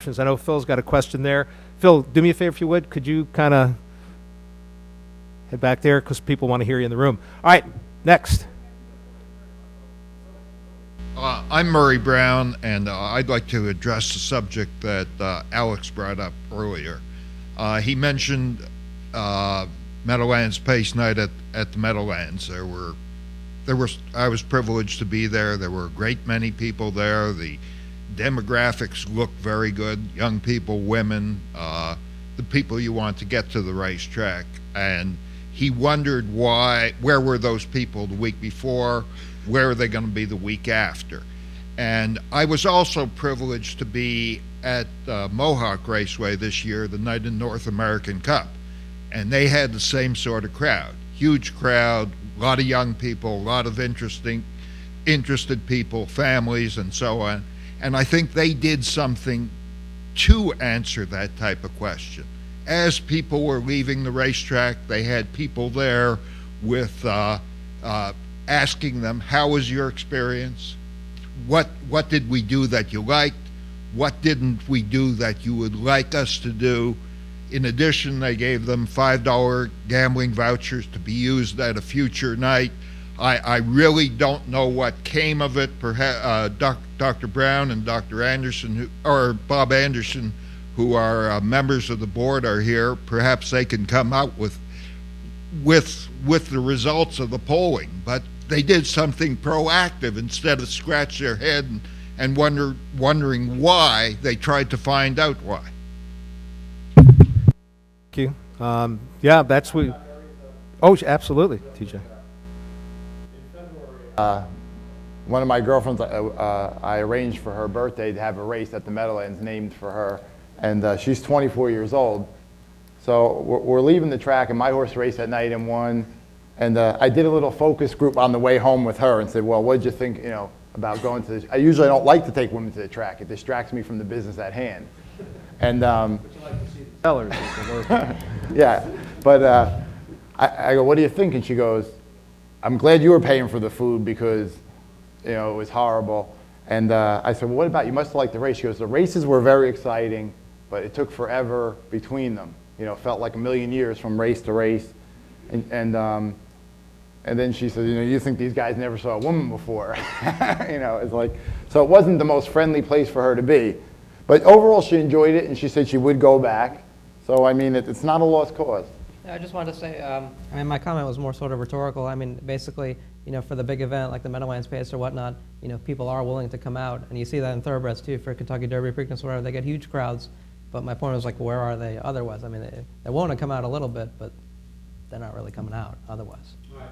I know Phil's got a question there. Phil, do me a favor if you would. Could you kind of head back there because people want to hear you in the room. All right, next. I'm Murray Brown, and I'd like to address the subject that Alex brought up earlier. He mentioned Meadowlands Pace Night at the Meadowlands. I was privileged to be there. There were a great many people there. The demographics looked very good. Young people, women, the people you want to get to the racetrack. And he wondered where were those people the week before? Where are they going to be the week after? And I was also privileged to be at Mohawk Raceway this year, the night in North American Cup. And they had the same sort of crowd. Huge crowd, a lot of young people, a lot of interested people, families, and so on. And I think they did something to answer that type of question. As people were leaving the racetrack, they had people there with asking them, how was your experience? What did we do that you liked? What didn't we do that you would like us to do? In addition, they gave them $5 gambling vouchers to be used at a future night. I really don't know what came of it. Perhaps Dr. Brown and Dr. Anderson, or Bob Anderson, who are members of the board, are here. Perhaps they can come out with the results of the polling. But they did something proactive instead of scratch their head and wondering why. They tried to find out why. Thank you. Yeah, that's what. Oh, absolutely, TJ. One of my girlfriends, I arranged for her birthday to have a race at the Meadowlands named for her, and she's 24 years old. So we're leaving the track, and my horse raced at night and won. And I did a little focus group on the way home with her and said, well, what did you think, about going to this? I usually don't like to take women to the track. It distracts me from the business at hand. And But you like to see the sellers as they work. yeah, but I go, what do you think? And she goes, I'm glad you were paying for the food because, it was horrible. And I said, well, what about, you must have liked the race. She goes, the races were very exciting, but it took forever between them. Felt like a million years from race to race. And then she said, you think these guys never saw a woman before. It's like, so it wasn't the most friendly place for her to be. But overall, she enjoyed it, and she said she would go back. So, it's not a lost cause. I just wanted to say, my comment was more sort of rhetorical. Basically, for the big event like the Meadowlands Pace or whatnot, people are willing to come out. And you see that in thoroughbreds, too, for Kentucky Derby, Preakness, whatever. They get huge crowds. But my point was, where are they otherwise? They want to come out a little bit, but they're not really coming out otherwise.